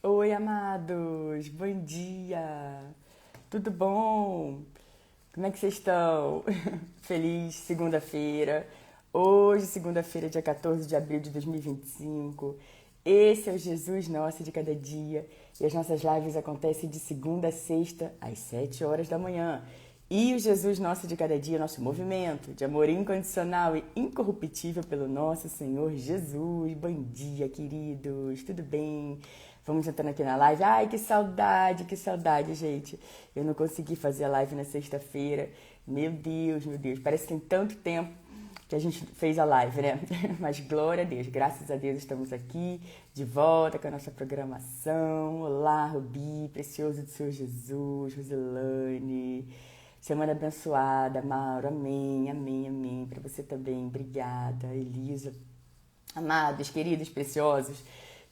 Oi, amados, bom dia, tudo bom? Como é que vocês estão? Feliz segunda-feira. Hoje, segunda-feira, dia 14 de abril de 2025. Esse é o Jesus Nosso de cada dia e as nossas lives acontecem de segunda a sexta, às 7 horas da manhã. E o Jesus Nosso de cada dia, nosso movimento de amor incondicional e incorruptível pelo nosso Senhor Jesus. Bom dia, queridos, tudo bem? Vamos entrando aqui na live. Ai, que saudade, gente. Eu não consegui fazer a live na sexta-feira. Meu Deus, parece que tem tanto tempo que a gente fez a live, né? Mas glória a Deus, graças a Deus estamos aqui de volta com a nossa programação. Olá, Rubi, precioso do Senhor Jesus, Rosilane. Semana abençoada, Mauro, amém, amém, amém. Para você também, obrigada, Elisa. Amados, queridos, preciosos,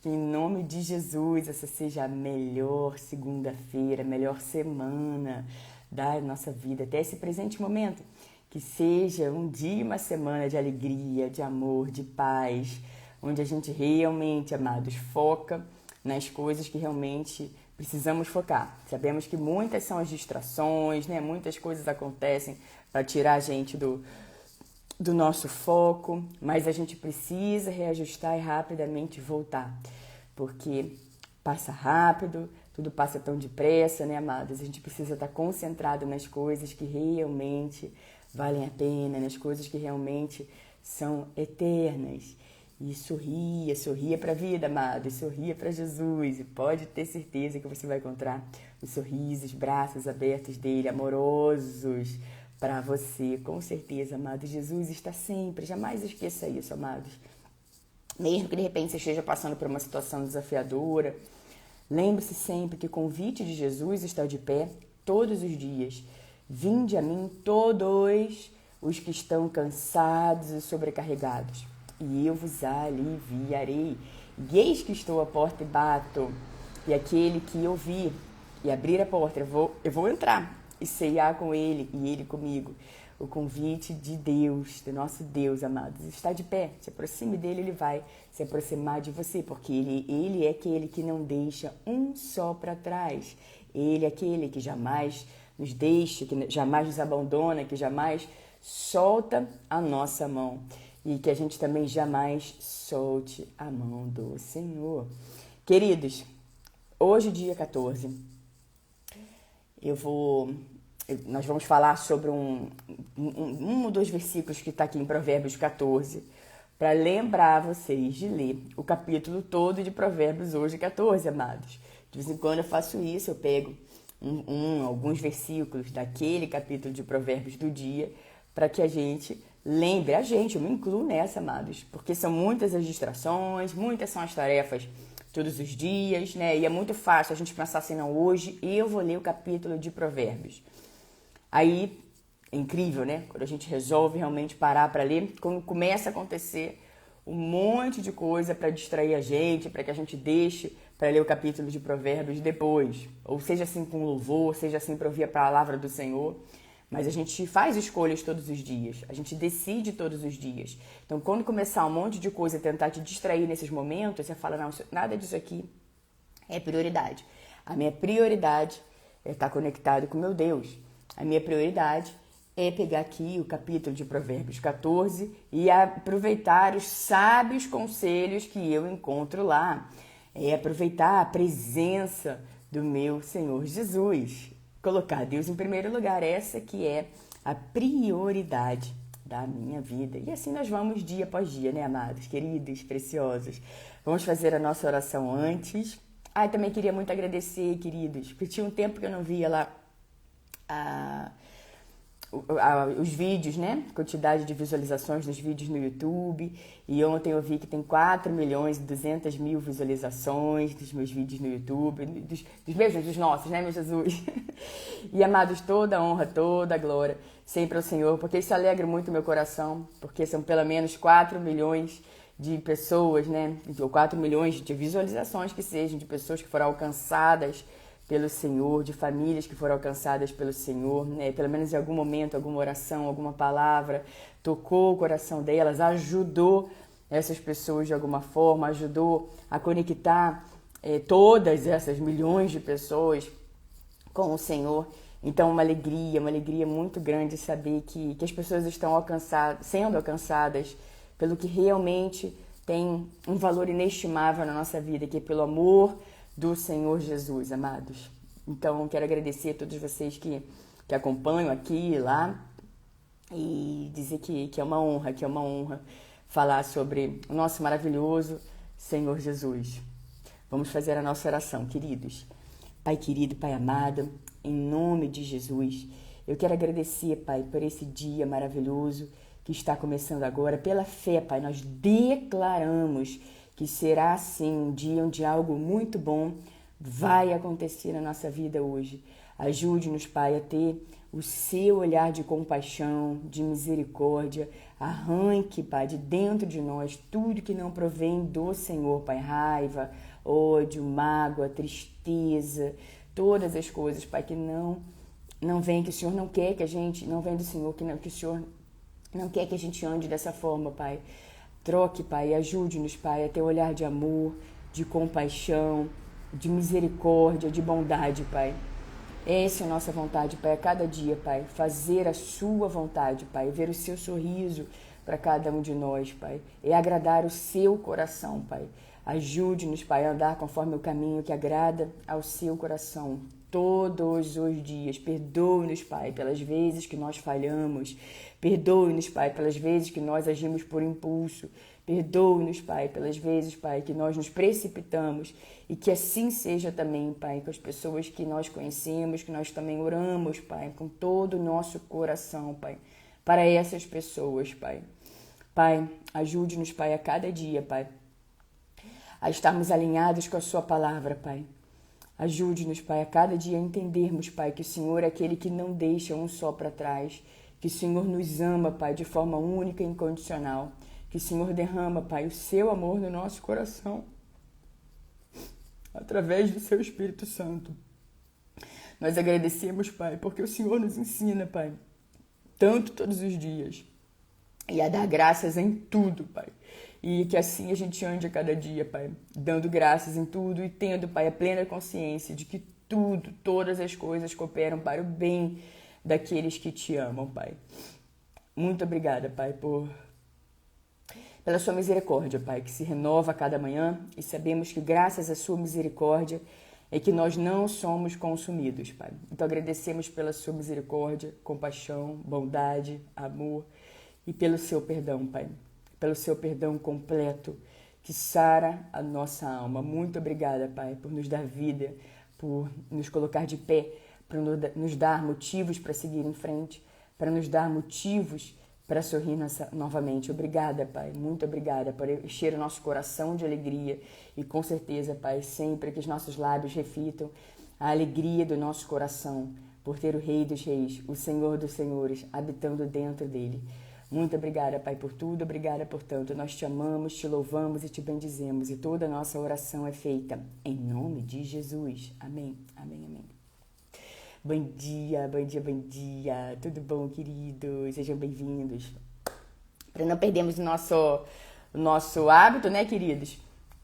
que em nome de Jesus essa seja a melhor segunda-feira, a melhor semana da nossa vida, até esse presente momento. Que seja um dia, uma semana de alegria, de amor, de paz, onde a gente realmente, amados, foca nas coisas que realmente precisamos focar. Sabemos que muitas são as distrações, né? Muitas coisas acontecem para tirar a gente do nosso foco, mas a gente precisa reajustar e rapidamente voltar, porque passa rápido, tudo passa tão depressa, né, amados? A gente precisa estar concentrado nas coisas que realmente valem a pena, nas coisas que realmente são eternas. E sorria para a vida, amado, e sorria para Jesus. E pode ter certeza que você vai encontrar os sorrisos, braços abertos dele, amorosos para você. Com certeza, amado. Jesus está sempre, jamais esqueça isso, amados. Mesmo que de repente você esteja passando por uma situação desafiadora, lembre-se sempre que o convite de Jesus está de pé todos os dias. Vinde a mim todos os que estão cansados e sobrecarregados, e eu vos aliviarei. E eis que estou à porta e bato, e aquele que ouvir e abrir a porta, eu vou entrar e ceiar com ele e ele comigo. O convite de Deus, do nosso Deus, amados, está de pé. Se aproxime dele, ele vai se aproximar de você, porque ele é aquele que não deixa um só para trás. Ele é aquele que jamais nos deixa, que jamais nos abandona, que jamais solta a nossa mão. E que a gente também jamais solte a mão do Senhor. Queridos, hoje, dia 14, nós vamos falar sobre um ou dois versículos que está aqui em Provérbios 14, para lembrar vocês de ler o capítulo todo de Provérbios hoje 14, amados. De vez em quando eu faço isso, eu pego alguns versículos daquele capítulo de Provérbios do dia, para que a gente lembre, eu me incluo nessa, amados, porque são muitas as distrações, muitas são as tarefas todos os dias, né? E é muito fácil a gente pensar assim, não, hoje eu vou ler o capítulo de Provérbios. Aí, é incrível, né? Quando a gente resolve realmente parar para ler, quando começa a acontecer um monte de coisa para distrair a gente, para que a gente deixe para ler o capítulo de Provérbios depois. Ou seja assim com louvor, seja assim para ouvir a palavra do Senhor. Mas a gente faz escolhas todos os dias, a gente decide todos os dias. Então, quando começar um monte de coisa e tentar te distrair nesses momentos, você fala, não, nada disso aqui é prioridade. A minha prioridade é estar conectado com meu Deus. A minha prioridade é pegar aqui o capítulo de Provérbios 14 e aproveitar os sábios conselhos que eu encontro lá. É aproveitar a presença do meu Senhor Jesus. Colocar Deus em primeiro lugar, essa que é a prioridade da minha vida. E assim nós vamos dia após dia, né, amados, queridos, preciosos. Vamos fazer a nossa oração antes. Também queria muito agradecer, queridos, porque tinha um tempo que eu não via lá os vídeos, né? Quantidade de visualizações nos vídeos no YouTube. E ontem eu vi que tem 4.200.000 visualizações dos meus vídeos no YouTube, dos nossos, né, meu Jesus? E, amados, toda a honra, toda a glória sempre ao Senhor, porque isso alegra muito o meu coração, porque são pelo menos 4 milhões de pessoas, né? Ou 4 milhões de visualizações que sejam, de pessoas que foram alcançadas pelo Senhor, de famílias que foram alcançadas pelo Senhor, né? Pelo menos em algum momento, alguma oração, alguma palavra tocou o coração delas, ajudou essas pessoas de alguma forma, ajudou a conectar todas essas milhões de pessoas com o Senhor. Então, uma alegria muito grande saber que as pessoas estão sendo alcançadas pelo que realmente tem um valor inestimável na nossa vida, que é pelo amor do Senhor Jesus, amados. Então, quero agradecer a todos vocês que acompanham aqui e lá e dizer que é uma honra falar sobre o nosso maravilhoso Senhor Jesus. Vamos fazer a nossa oração, queridos. Pai querido, Pai amado, em nome de Jesus, eu quero agradecer, Pai, por esse dia maravilhoso que está começando agora. Pela fé, Pai, nós declaramos que será, sim, um dia onde algo muito bom vai acontecer na nossa vida hoje. Ajude-nos, Pai, a ter o seu olhar de compaixão, de misericórdia. Arranque, Pai, de dentro de nós tudo que não provém do Senhor, Pai. Raiva, ódio, mágoa, tristeza, todas as coisas, Pai, que não vem, que o Senhor não quer que a gente, não vem do Senhor, que o Senhor não quer que a gente ande dessa forma, Pai. Troque, Pai, ajude-nos, Pai, a ter um olhar de amor, de compaixão, de misericórdia, de bondade, Pai. Essa é a nossa vontade, Pai, a cada dia, Pai. Fazer a sua vontade, Pai. Ver o seu sorriso para cada um de nós, Pai. É agradar o seu coração, Pai. Ajude-nos, Pai, a andar conforme o caminho que agrada ao seu coração todos os dias. Perdoe-nos, Pai, pelas vezes que nós falhamos. Perdoe-nos, Pai, pelas vezes que nós agimos por impulso. Perdoe-nos, Pai, pelas vezes, Pai, que nós nos precipitamos. E que assim seja também, Pai, com as pessoas que nós conhecemos, que nós também oramos, Pai, com todo o nosso coração, Pai, para essas pessoas, Pai. Pai, ajude-nos, Pai, a cada dia, Pai, a estarmos alinhados com a sua palavra, Pai. Ajude-nos, Pai, a cada dia a entendermos, Pai, que o Senhor é aquele que não deixa um só para trás, que o Senhor nos ama, Pai, de forma única e incondicional, que o Senhor derrama, Pai, o seu amor no nosso coração, através do seu Espírito Santo. Nós agradecemos, Pai, porque o Senhor nos ensina, Pai, tanto todos os dias, e a dar graças em tudo, Pai. E que assim a gente ande a cada dia, Pai, dando graças em tudo e tendo, Pai, a plena consciência de que todas as coisas cooperam para o bem daqueles que te amam, Pai. Muito obrigada, Pai, pela sua misericórdia, Pai, que se renova a cada manhã, e sabemos que graças à sua misericórdia é que nós não somos consumidos, Pai. Então agradecemos pela sua misericórdia, compaixão, bondade, amor e pelo seu perdão, Pai. Pelo seu perdão completo, que sara a nossa alma. Muito obrigada, Pai, por nos dar vida, por nos colocar de pé, por nos dar motivos para seguir em frente, para nos dar motivos para sorrir novamente. Obrigada, Pai, muito obrigada por encher o nosso coração de alegria e com certeza, Pai, sempre que os nossos lábios reflitam a alegria do nosso coração por ter o Rei dos Reis, o Senhor dos Senhores, habitando dentro dele. Muito obrigada, Pai, por tudo, obrigada por tanto. Nós te amamos, te louvamos e te bendizemos. E toda a nossa oração é feita em nome de Jesus. Amém, amém, amém. Bom dia, bom dia, bom dia. Tudo bom, queridos? Sejam bem-vindos. Para não perdermos o nosso hábito, né, queridos?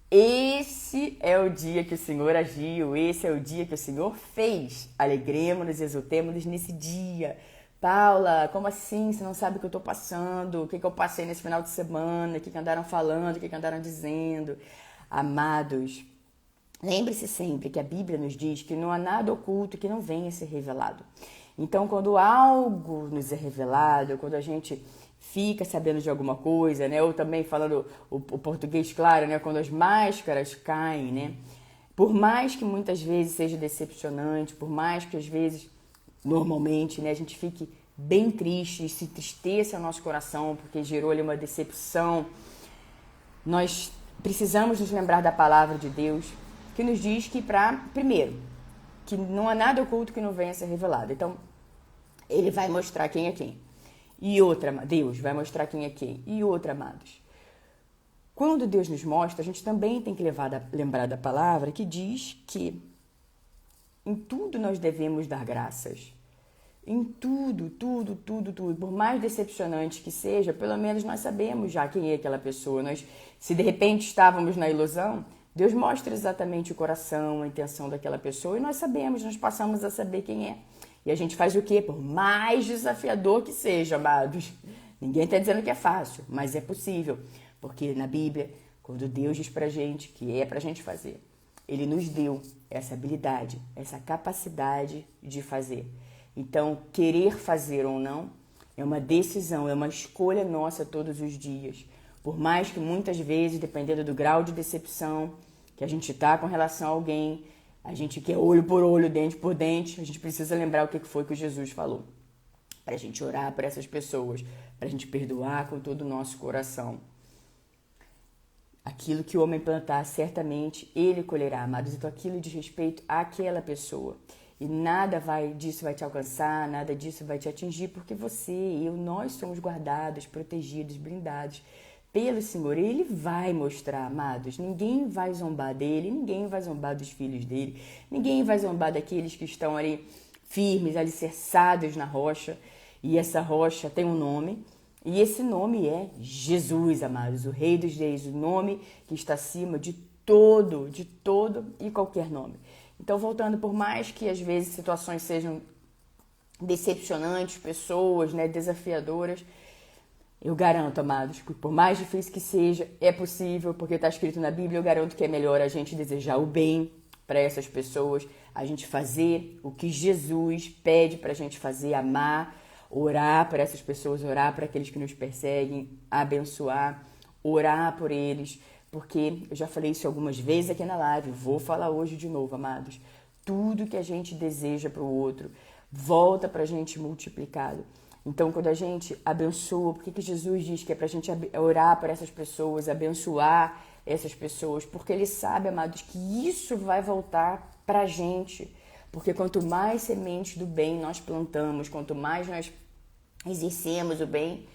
Esse é o dia que o Senhor agiu, esse é o dia que o Senhor fez. Alegremos-nos, exultemos nesse dia. Paula, como assim? Você não sabe o que eu tô passando? O que eu passei nesse final de semana? O que andaram falando? O que andaram dizendo? Amados, lembre-se sempre que a Bíblia nos diz que não há nada oculto que não venha a ser revelado. Então, quando algo nos é revelado, quando a gente fica sabendo de alguma coisa, né? Ou também falando o português claro, né? Quando as máscaras caem, né? Por mais que muitas vezes seja decepcionante, por mais que às vezes normalmente, né, a gente fique bem triste, se entristeça o nosso coração, porque gerou ali uma decepção. Nós precisamos nos lembrar da palavra de Deus, que nos diz que, primeiro, que não há nada oculto que não venha a ser revelado. Então, ele vai mostrar quem é quem. E outra, Deus vai mostrar quem é quem. E outra, amados, quando Deus nos mostra, a gente também tem que lembrar da palavra que diz que em tudo nós devemos dar graças. Em tudo. Por mais decepcionante que seja, pelo menos nós sabemos já quem é aquela pessoa. Se de repente estávamos na ilusão, Deus mostra exatamente o coração, a intenção daquela pessoa e nós sabemos, nós passamos a saber quem é. E a gente faz o quê? Por mais desafiador que seja, amados. Ninguém está dizendo que é fácil, mas é possível. Porque na Bíblia, quando Deus diz pra gente que é pra gente fazer, Ele nos deu essa habilidade, essa capacidade de fazer. Então, querer fazer ou não é uma decisão, é uma escolha nossa todos os dias. Por mais que muitas vezes, dependendo do grau de decepção que a gente está com relação a alguém, a gente quer olho por olho, dente por dente, a gente precisa lembrar o que foi que Jesus falou. Para a gente orar por essas pessoas, para a gente perdoar com todo o nosso coração. Aquilo que o homem plantar, certamente ele colherá, amados. Então aquilo diz respeito àquela pessoa. E nada disso vai te alcançar, nada disso vai te atingir, porque você e eu, nós somos guardados, protegidos, blindados pelo Senhor. Ele vai mostrar, amados. Ninguém vai zombar dele, ninguém vai zombar dos filhos dele, ninguém vai zombar daqueles que estão ali firmes, alicerçados na rocha. E essa rocha tem um nome, e esse nome é Jesus, amados, o Rei dos Reis, o nome que está acima de todo e qualquer nome. Então, voltando, por mais que às vezes situações sejam decepcionantes, pessoas, desafiadoras, eu garanto, amados, que por mais difícil que seja, é possível, porque está escrito na Bíblia, eu garanto que é melhor a gente desejar o bem para essas pessoas, a gente fazer o que Jesus pede para a gente fazer, amar, orar para essas pessoas, orar para aqueles que nos perseguem, abençoar, orar por eles, porque eu já falei isso algumas vezes aqui na live, vou falar hoje de novo, amados. Tudo que a gente deseja para o outro volta para a gente multiplicado. Então, quando a gente abençoa, por que Jesus diz que é para a gente orar por essas pessoas, abençoar essas pessoas? Porque Ele sabe, amados, que isso vai voltar para a gente. Porque quanto mais sementes do bem nós plantamos, quanto mais nós exercemos o bem,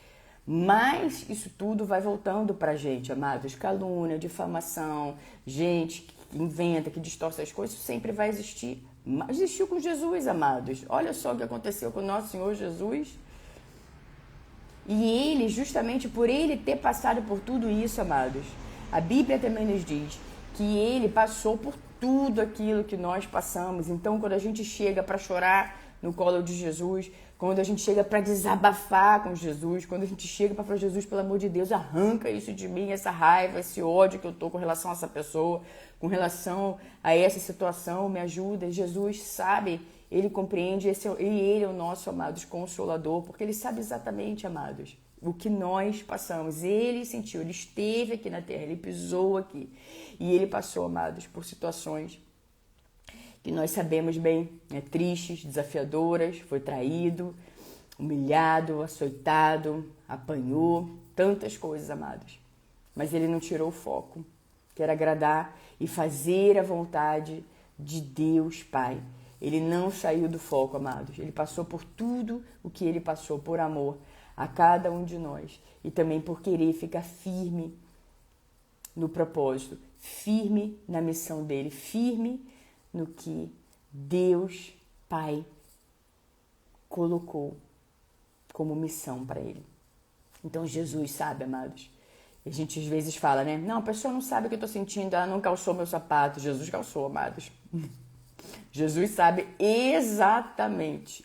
mais isso tudo vai voltando pra gente, amados. Calúnia, difamação, gente que inventa, que distorce as coisas, isso sempre vai existir. Mas existiu com Jesus, amados. Olha só o que aconteceu com o nosso Senhor Jesus. E Ele, justamente por Ele ter passado por tudo isso, amados, a Bíblia também nos diz que Ele passou por tudo aquilo que nós passamos. Então, quando a gente chega para chorar no colo de Jesus, quando a gente chega para desabafar com Jesus, quando a gente chega para falar, Jesus, pelo amor de Deus, arranca isso de mim, essa raiva, esse ódio que eu tô com relação a essa pessoa, com relação a essa situação, me ajuda. Jesus sabe, Ele compreende, e Ele é o nosso, amados, consolador, porque Ele sabe exatamente, amados, o que nós passamos. Ele sentiu, Ele esteve aqui na terra, Ele pisou aqui. E Ele passou, amados, por situações que nós sabemos bem, tristes, desafiadoras, foi traído, humilhado, açoitado, apanhou, tantas coisas, amados. Mas Ele não tirou o foco, que era agradar e fazer a vontade de Deus Pai. Ele não saiu do foco, amados. Ele passou por tudo o que Ele passou, por amor a cada um de nós. E também por querer ficar firme no propósito, firme na missão dEle, firme no que Deus Pai colocou como missão para Ele. Então Jesus sabe, amados. A gente às vezes fala, não, a pessoa não sabe o que eu estou sentindo, ela não calçou meu sapato. Jesus calçou, amados. Jesus sabe exatamente.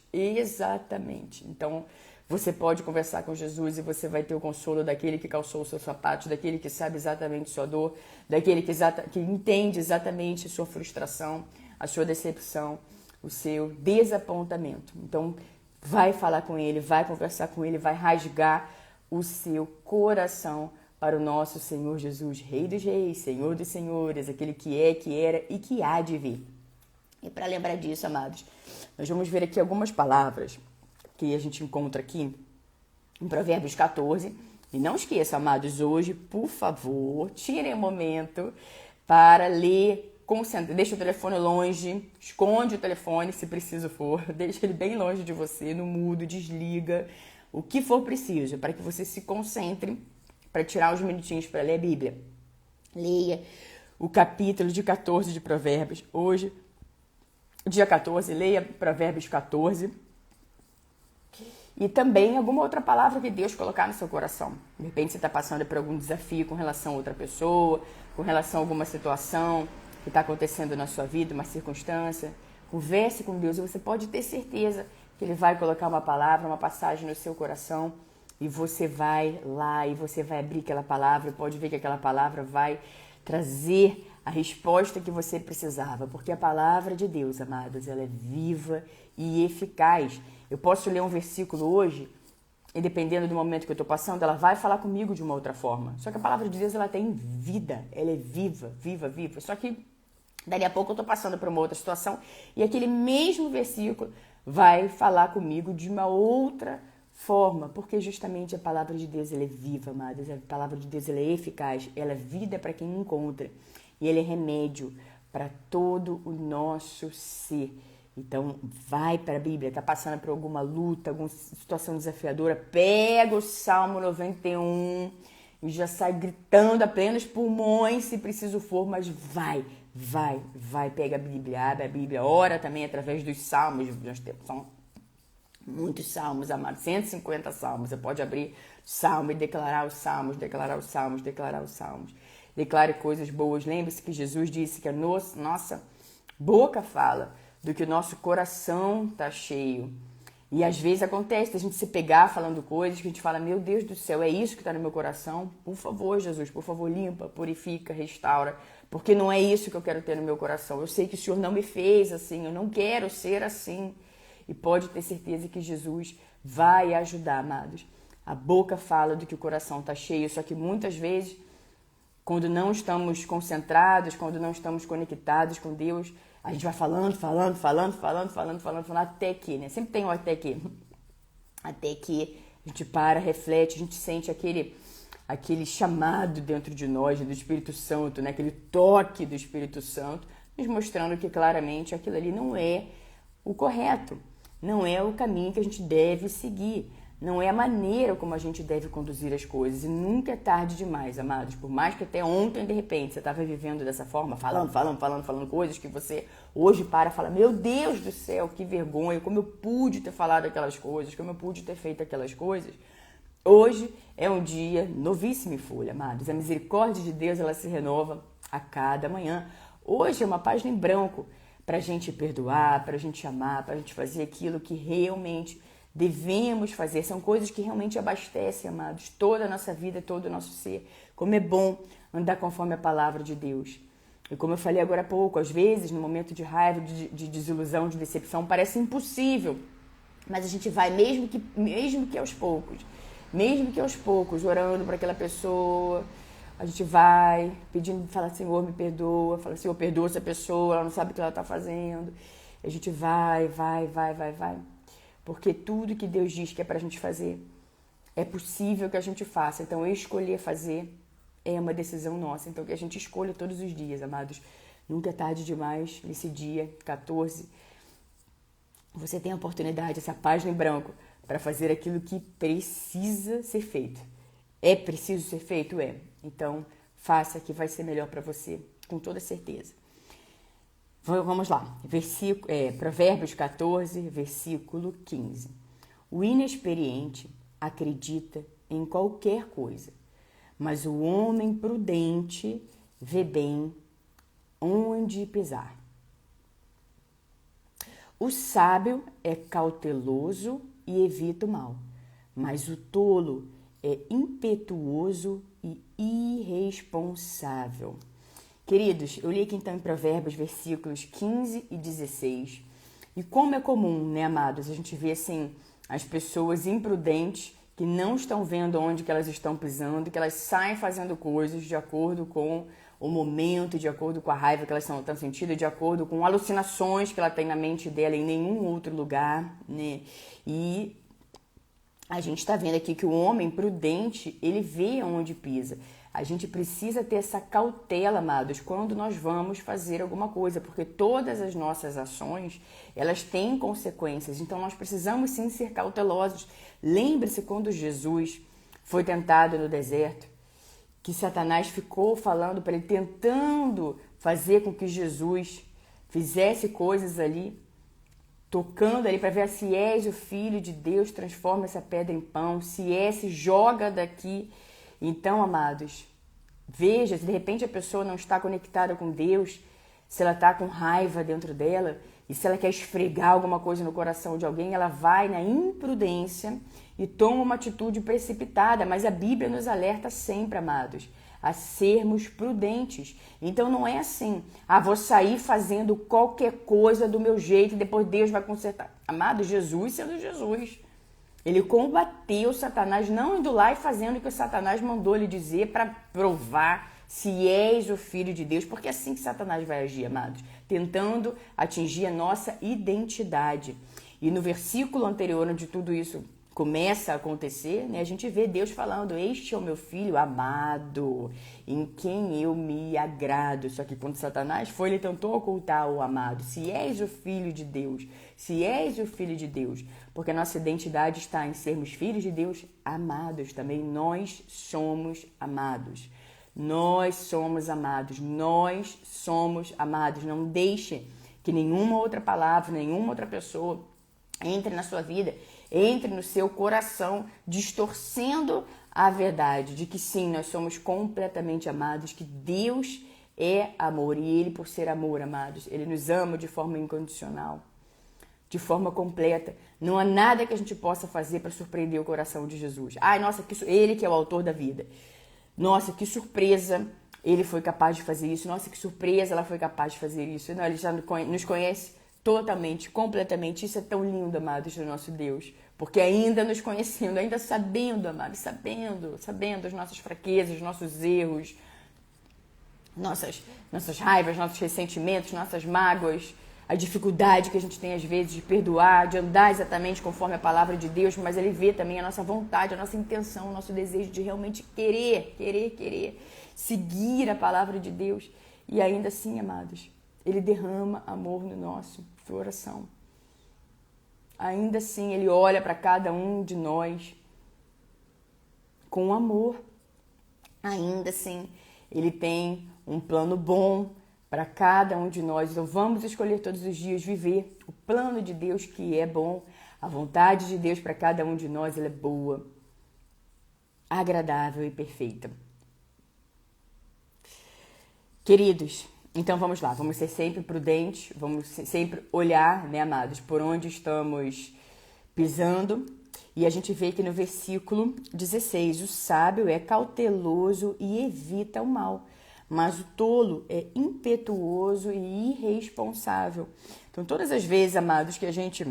Então, você pode conversar com Jesus e você vai ter o consolo daquele que calçou o seu sapato, daquele que sabe exatamente sua dor, daquele que entende exatamente a sua frustração, a sua decepção, o seu desapontamento. Então, vai falar com ele, vai conversar com ele, vai rasgar o seu coração para o nosso Senhor Jesus, Rei dos Reis, Senhor dos Senhores, aquele que é, que era e que há de vir. E para lembrar disso, amados, nós vamos ver aqui algumas palavras que a gente encontra aqui em Provérbios 14. E não esqueça, amados, hoje, por favor, tirem um momento para ler, deixa o telefone longe, esconde o telefone se preciso for, deixa ele bem longe de você, no mudo, desliga, o que for preciso, para que você se concentre para tirar uns minutinhos para ler a Bíblia. Leia o capítulo de 14 de Provérbios, hoje, dia 14, leia Provérbios 14. E também alguma outra palavra que Deus colocar no seu coração. De repente você está passando por algum desafio com relação a outra pessoa, com relação a alguma situação que está acontecendo na sua vida, uma circunstância. Converse com Deus e você pode ter certeza que Ele vai colocar uma palavra, uma passagem no seu coração e você vai lá e você vai abrir aquela palavra e pode ver que aquela palavra vai trazer a resposta que você precisava, porque a palavra de Deus, amados, ela é viva e eficaz. Eu posso ler um versículo hoje e dependendo do momento que eu estou passando, ela vai falar comigo de uma outra forma. Só que a palavra de Deus, ela tem vida, ela é viva, viva, viva. Só que dali a pouco eu estou passando por uma outra situação e aquele mesmo versículo vai falar comigo de uma outra forma, porque justamente a palavra de Deus, ela é viva, amados. A palavra de Deus, ela é eficaz, ela é vida para quem encontra e ela é remédio para todo o nosso ser. Então, vai para a Bíblia, está passando por alguma luta, alguma situação desafiadora, pega o Salmo 91 e já sai gritando a plenos pulmões, se preciso for, mas vai, pega a Bíblia, abre a Bíblia, ora também através dos Salmos, nós temos, são muitos Salmos, amados, 150 Salmos, você pode abrir Salmo e declarar os Salmos, declarar os Salmos, declarar os Salmos, declare coisas boas, lembre-se que Jesus disse que a nossa boca fala do que o nosso coração tá cheio. E às vezes acontece a gente se pegar falando coisas que a gente fala, meu Deus do céu, é isso que está no meu coração? Por favor, Jesus, por favor, limpa, purifica, restaura, porque não é isso que eu quero ter no meu coração. Eu sei que o Senhor não me fez assim, eu não quero ser assim. E pode ter certeza que Jesus vai ajudar, amados. A boca fala do que o coração tá cheio, só que muitas vezes, quando não estamos concentrados, quando não estamos conectados com Deus, a gente vai falando, até que, né? Sempre tem um até que. Até que a gente para, reflete, a gente sente aquele chamado dentro de nós, do Espírito Santo, né? Aquele toque do Espírito Santo, nos mostrando que claramente aquilo ali não é o correto, não é o caminho que a gente deve seguir, não é a maneira como a gente deve conduzir as coisas. E nunca é tarde demais, amados. Por mais que até ontem, de repente, você estava vivendo dessa forma, falando coisas que você hoje para e fala, meu Deus do céu, que vergonha, como eu pude ter falado aquelas coisas, como eu pude ter feito aquelas coisas. Hoje é um dia novíssimo em folha, amados. A misericórdia de Deus, ela se renova a cada manhã. Hoje é uma página em branco para a gente perdoar, para a gente amar, para a gente fazer aquilo que realmente devemos fazer. São coisas que realmente abastecem, amados, toda a nossa vida, todo o nosso ser. Como é bom andar conforme a palavra de Deus. E como eu falei agora há pouco, às vezes, no momento de raiva, de desilusão, de decepção, parece impossível. Mas a gente vai, mesmo que aos poucos, orando para aquela pessoa, a gente vai pedindo, fala, Senhor, me perdoa, fala, Senhor, perdoa essa pessoa, ela não sabe o que ela está fazendo. A gente vai. Porque tudo que Deus diz que é pra gente fazer, é possível que a gente faça. Então, escolher fazer é uma decisão nossa. Então, que a gente escolha todos os dias, amados. Nunca é tarde demais, nesse dia 14. Você tem a oportunidade, essa página em branco, para fazer aquilo que precisa ser feito. É preciso ser feito? É. Então, faça que vai ser melhor para você, com toda certeza. Vamos lá, Provérbios 14, versículo 15. O inexperiente acredita em qualquer coisa, mas o homem prudente vê bem onde pisar. O sábio é cauteloso e evita o mal, mas o tolo é impetuoso e irresponsável. Queridos, eu li aqui então em Provérbios, versículos 15 e 16. E como é comum, né, amados, a gente vê assim, as pessoas imprudentes que não estão vendo onde que elas estão pisando, que elas saem fazendo coisas de acordo com o momento, de acordo com a raiva que elas estão sentindo, de acordo com alucinações que ela tem na mente dela em nenhum outro lugar, né? E a gente está vendo aqui que o homem prudente, ele vê onde pisa. A gente precisa ter essa cautela, amados, quando nós vamos fazer alguma coisa, porque todas as nossas ações, elas têm consequências, então nós precisamos sim ser cautelosos. Lembre-se quando Jesus foi tentado no deserto, que Satanás ficou falando para ele, tentando fazer com que Jesus fizesse coisas ali, tocando ali para ver se és o Filho de Deus, transforma essa pedra em pão, se joga daqui. Então, amados, Veja, se de repente a pessoa não está conectada com Deus, se ela está com raiva dentro dela, e se ela quer esfregar alguma coisa no coração de alguém, ela vai na imprudência e toma uma atitude precipitada. Mas a Bíblia nos alerta sempre, amados, a sermos prudentes. Então não é assim, vou sair fazendo qualquer coisa do meu jeito e depois Deus vai consertar. Amado, Jesus sendo Jesus. Ele combateu Satanás, não indo lá e fazendo o que o Satanás mandou ele dizer para provar se és o Filho de Deus, porque é assim que Satanás vai agir, amados, tentando atingir a nossa identidade. E no versículo anterior, onde tudo isso começa a acontecer, né, a gente vê Deus falando: este é o meu Filho amado, em quem eu me agrado. Só que quando Satanás foi, ele tentou ocultar o amado. Se és o Filho de Deus, se és o Filho de Deus, porque a nossa identidade está em sermos filhos de Deus amados também. Nós somos amados. Nós somos amados. Nós somos amados. Não deixe que nenhuma outra palavra, nenhuma outra pessoa entre na sua vida, entre no seu coração, distorcendo a verdade de que sim, nós somos completamente amados, que Deus é amor. E Ele, por ser amor, amados, Ele nos ama de forma incondicional, de forma completa. Não há nada que a gente possa fazer para surpreender o coração de Jesus. Ai, nossa, Ele que é o autor da vida. Nossa, que surpresa Ele foi capaz de fazer isso. Nossa, que surpresa ela foi capaz de fazer isso. Não, Ele já nos conhece totalmente, completamente. Isso é tão lindo, amados, do nosso Deus. Porque ainda nos conhecendo, ainda sabendo, amados, sabendo as nossas fraquezas, nossos erros, nossas raivas, nossos ressentimentos, nossas mágoas, a dificuldade que a gente tem às vezes de perdoar, de andar exatamente conforme a palavra de Deus, mas Ele vê também a nossa vontade, a nossa intenção, o nosso desejo de realmente querer seguir a palavra de Deus. E ainda assim, amados, Ele derrama amor no nosso coração. Ainda assim, Ele olha para cada um de nós com amor. Ainda assim, Ele tem um plano bom para cada um de nós. Então vamos escolher todos os dias viver o plano de Deus, que é bom. A vontade de Deus para cada um de nós, ela é boa, agradável e perfeita. Queridos, então vamos lá, vamos ser sempre prudentes, vamos sempre olhar, né, amados, por onde estamos pisando. E a gente vê que no versículo 16, o sábio é cauteloso e evita o mal, mas o tolo é impetuoso e irresponsável. Então, todas as vezes, amados, que a gente,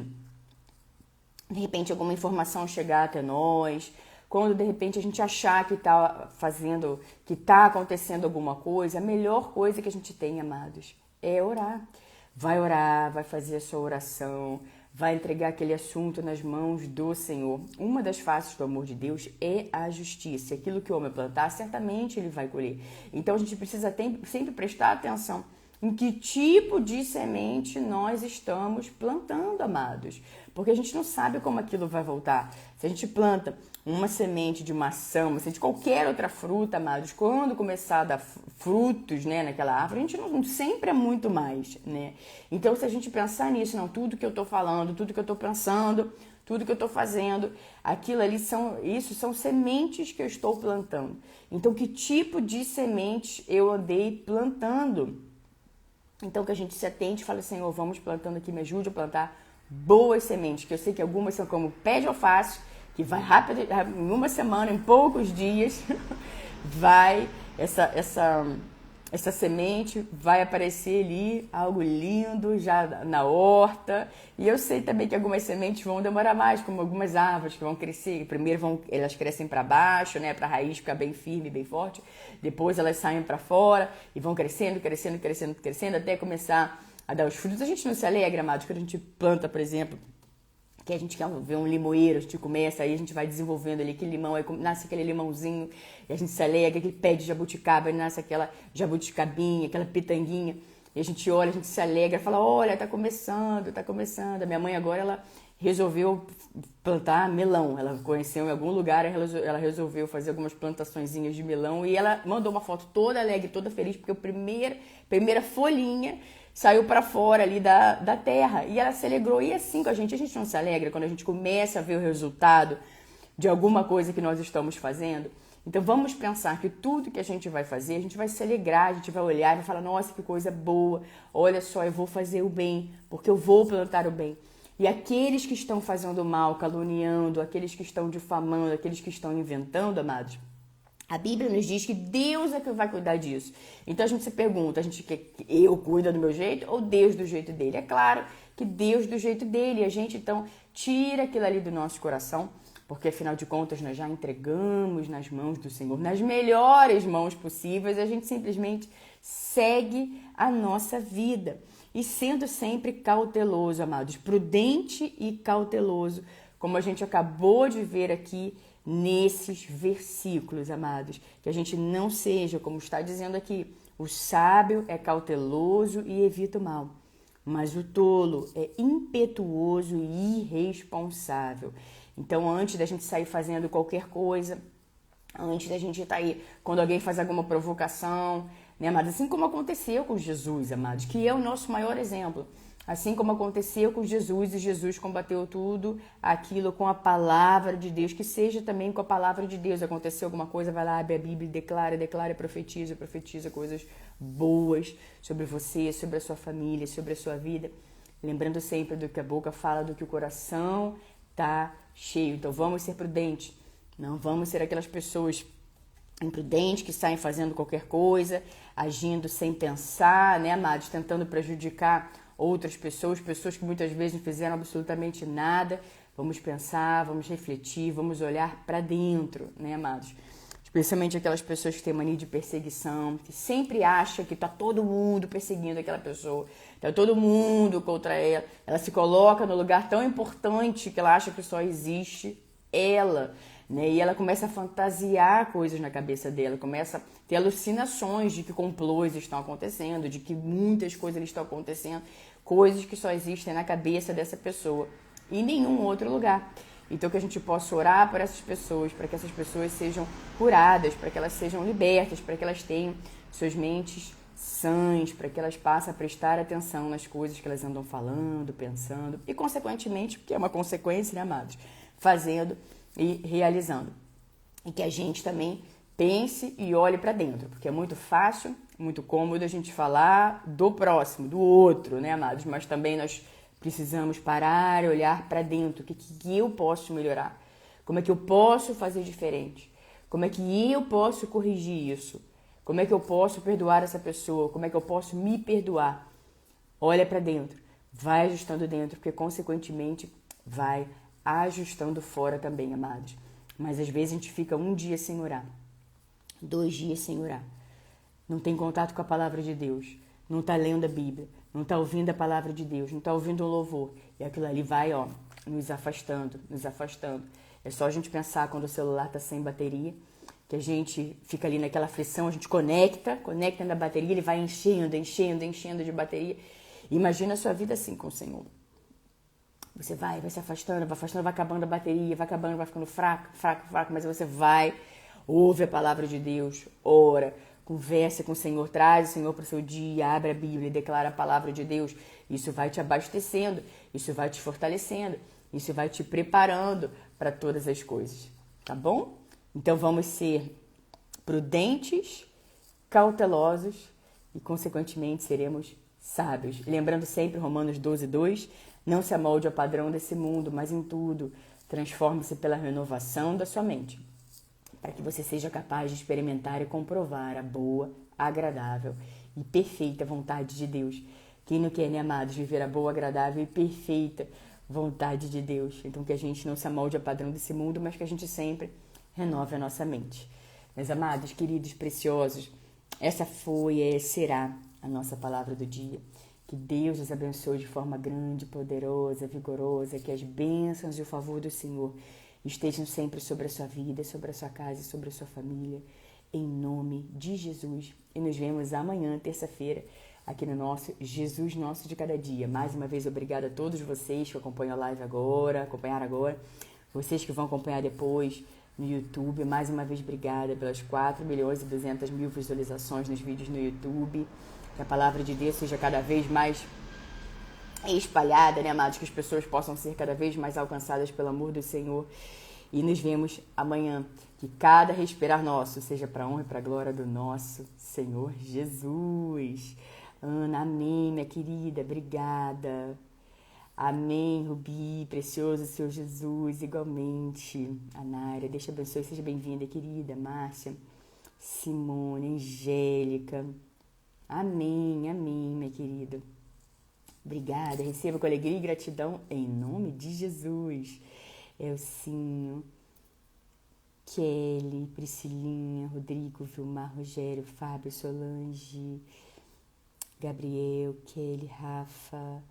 de repente, alguma informação chegar até nós, quando de repente a gente achar que está acontecendo alguma coisa, a melhor coisa que a gente tem, amados, é orar. Vai fazer a sua oração, vai entregar aquele assunto nas mãos do Senhor. Uma das faces do amor de Deus é a justiça. Aquilo que o homem plantar, certamente ele vai colher. Então a gente precisa sempre prestar atenção em que tipo de semente nós estamos plantando, amados. Porque a gente não sabe como aquilo vai voltar. Se a gente planta uma semente de maçã, uma semente de qualquer outra fruta, amados, quando começar a dar frutos, né, naquela árvore, a gente não sempre é muito mais, né? Então, se a gente pensar nisso, não, tudo que eu tô falando, tudo que eu tô pensando, tudo que eu tô fazendo, aquilo ali são sementes que eu estou plantando. Então, que tipo de sementes eu andei plantando? Então, que a gente se atente e fale, Senhor, vamos plantando aqui, me ajude a plantar boas sementes, que eu sei que algumas são como pé de alface, que vai rápido, em uma semana, em poucos dias, vai essa semente vai aparecer ali, algo lindo, já na horta. E eu sei também que algumas sementes vão demorar mais, como algumas árvores que vão crescer. Primeiro elas crescem para baixo, né, para a raiz ficar bem firme, bem forte. Depois elas saem para fora e vão crescendo, até começar a dar os frutos. A gente não se alegra, amados, quando a gente planta, por exemplo, que a gente quer ver um limoeiro, a gente começa, aí a gente vai desenvolvendo ali aquele limão, aí nasce aquele limãozinho, e a gente se alegra, aquele pé de jabuticaba, aí nasce aquela jabuticabinha, aquela pitanguinha, e a gente olha, a gente se alegra, fala, olha, tá começando. A minha mãe agora, ela resolveu plantar melão, ela conheceu em algum lugar, ela resolveu fazer algumas plantaçõezinhas de melão, e ela mandou uma foto toda alegre, toda feliz, porque a primeira folhinha saiu para fora ali da terra, e ela se alegrou. E assim com a gente não se alegra quando a gente começa a ver o resultado de alguma coisa que nós estamos fazendo. Então vamos pensar que tudo que a gente vai fazer, a gente vai se alegrar, a gente vai olhar e vai falar, nossa, que coisa boa, olha só, eu vou fazer o bem, porque eu vou plantar o bem. E aqueles que estão fazendo mal, caluniando, aqueles que estão difamando, aqueles que estão inventando, amados, a Bíblia nos diz que Deus é que vai cuidar disso. Então a gente se pergunta, a gente quer que eu cuida do meu jeito ou Deus do jeito dele? É claro que Deus do jeito dele. E a gente então tira aquilo ali do nosso coração, porque afinal de contas nós já entregamos nas mãos do Senhor, nas melhores mãos possíveis, e a gente simplesmente segue a nossa vida. E sendo sempre cauteloso, amados, prudente e cauteloso, como a gente acabou de ver aqui nesses versículos, amados, que a gente não seja, como está dizendo aqui, o sábio é cauteloso e evita o mal, mas o tolo é impetuoso e irresponsável. Então, antes da gente sair fazendo qualquer coisa, antes da gente estar aí, quando alguém faz alguma provocação, né, amados? Assim como aconteceu com Jesus, amados, que é o nosso maior exemplo. Assim como aconteceu com Jesus, e Jesus combateu tudo aquilo com a palavra de Deus, que seja também com a palavra de Deus. Aconteceu alguma coisa, vai lá, abre a Bíblia, declara, profetiza coisas boas sobre você, sobre a sua família, sobre a sua vida. Lembrando sempre do que a boca fala, do que o coração está cheio. Então vamos ser prudentes, não vamos ser aquelas pessoas imprudentes que saem fazendo qualquer coisa, agindo sem pensar, né, amados, tentando prejudicar outras pessoas que muitas vezes não fizeram absolutamente nada. Vamos pensar, vamos refletir, vamos olhar para dentro, né, amados? Especialmente aquelas pessoas que têm mania de perseguição, que sempre acham que está todo mundo perseguindo aquela pessoa, está todo mundo contra ela. Ela se coloca no lugar tão importante que ela acha que só existe ela, né? E ela começa a fantasiar coisas na cabeça dela, começa a ter alucinações de que complôs estão acontecendo, de que muitas coisas estão acontecendo, coisas que só existem na cabeça dessa pessoa e em nenhum outro lugar. Então que a gente possa orar por essas pessoas, para que essas pessoas sejam curadas, para que elas sejam libertas, para que elas tenham suas mentes sãs, para que elas passem a prestar atenção nas coisas que elas andam falando, pensando e, consequentemente, porque é uma consequência, né, amados, fazendo e realizando. E que a gente também pense e olhe para dentro, porque é muito fácil, muito cômodo a gente falar do próximo, do outro, né, amados? Mas também nós precisamos parar e olhar para dentro. O que eu posso melhorar? Como é que eu posso fazer diferente? Como é que eu posso corrigir isso? Como é que eu posso perdoar essa pessoa? Como é que eu posso me perdoar? Olha para dentro, vai ajustando dentro, porque consequentemente vai ajustando fora também, amados. Mas às vezes a gente fica um dia sem orar, 2 dias sem orar. Não tem contato com a palavra de Deus, não está lendo a Bíblia, não está ouvindo a palavra de Deus, não está ouvindo o louvor. E aquilo ali vai, nos afastando, nos afastando. É só a gente pensar quando o celular está sem bateria, que a gente fica ali naquela aflição, a gente conecta na bateria, ele vai enchendo de bateria. Imagina a sua vida assim com o Senhor. Você vai se afastando, vai acabando a bateria, vai acabando, vai ficando fraco, mas você vai, ouve a palavra de Deus, ora, conversa com o Senhor, traz o Senhor para o seu dia, abre a Bíblia e declara a palavra de Deus. Isso vai te abastecendo, isso vai te fortalecendo, isso vai te preparando para todas as coisas, tá bom? Então vamos ser prudentes, cautelosos e, consequentemente, seremos sábios. Lembrando sempre Romanos 12:2, não se amolde ao padrão desse mundo, mas em tudo transforme-se pela renovação da sua mente, para que você seja capaz de experimentar e comprovar a boa, agradável e perfeita vontade de Deus. Quem não quer, né, amados, viver a boa, agradável e perfeita vontade de Deus? Então que a gente não se amolde ao padrão desse mundo, mas que a gente sempre renove a nossa mente. Meus amados, queridos, preciosos, essa foi e será a nossa palavra do dia. Que Deus os abençoe de forma grande, poderosa, vigorosa, que as bênçãos e o favor do Senhor estejam sempre sobre a sua vida, sobre a sua casa e sobre a sua família, em nome de Jesus. E nos vemos amanhã, terça-feira, aqui no nosso Jesus Nosso de Cada Dia. Mais uma vez, obrigada a todos vocês que acompanham a live agora, acompanharam agora, vocês que vão acompanhar depois no YouTube. Mais uma vez, obrigada pelas 4.200.000 visualizações nos vídeos no YouTube. Que a palavra de Deus seja cada vez mais espalhada, né, amados? Que as pessoas possam ser cada vez mais alcançadas pelo amor do Senhor. E nos vemos amanhã. Que cada respirar nosso seja para a honra e para a glória do nosso Senhor Jesus. Ana, amém, minha querida, obrigada. Amém, Rubi, precioso Senhor Jesus, igualmente. A Naira, Deus te abençoe, seja bem-vinda, querida. Márcia, Simone, Angélica. Amém, amém, minha querida. Obrigada, receba com alegria e gratidão em nome de Jesus. Elcinho, Kelly, Priscilinha, Rodrigo, Vilmar, Rogério, Fábio, Solange, Gabriel, Kelly, Rafa,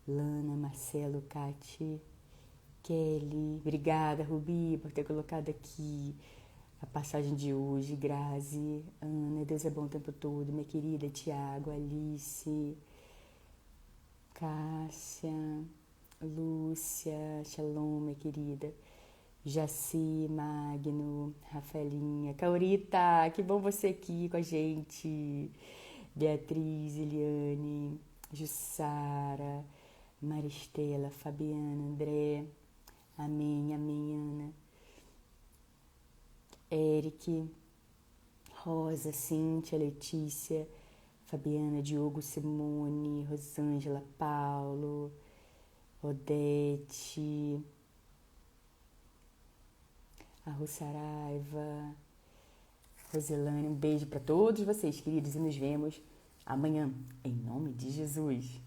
Lana, Marcelo, Cati, Kelly. Obrigada, Rubi, por ter colocado aqui a passagem de hoje. Grazi, Ana, Deus é bom o tempo todo. Minha querida, Tiago, Alice, Cássia, Lúcia, Shalom, minha querida. Jaci, Magno, Rafaelinha, Caurita, que bom você aqui com a gente. Beatriz, Eliane, Jussara, Maristela, Fabiana, André, amém, amém, Ana. Eric, Rosa, Cíntia, Letícia, Fabiana, Diogo, Simone, Rosângela, Paulo, Odete, a Russaraiva, Roselane, um beijo para todos vocês, queridos, e nos vemos amanhã, em nome de Jesus.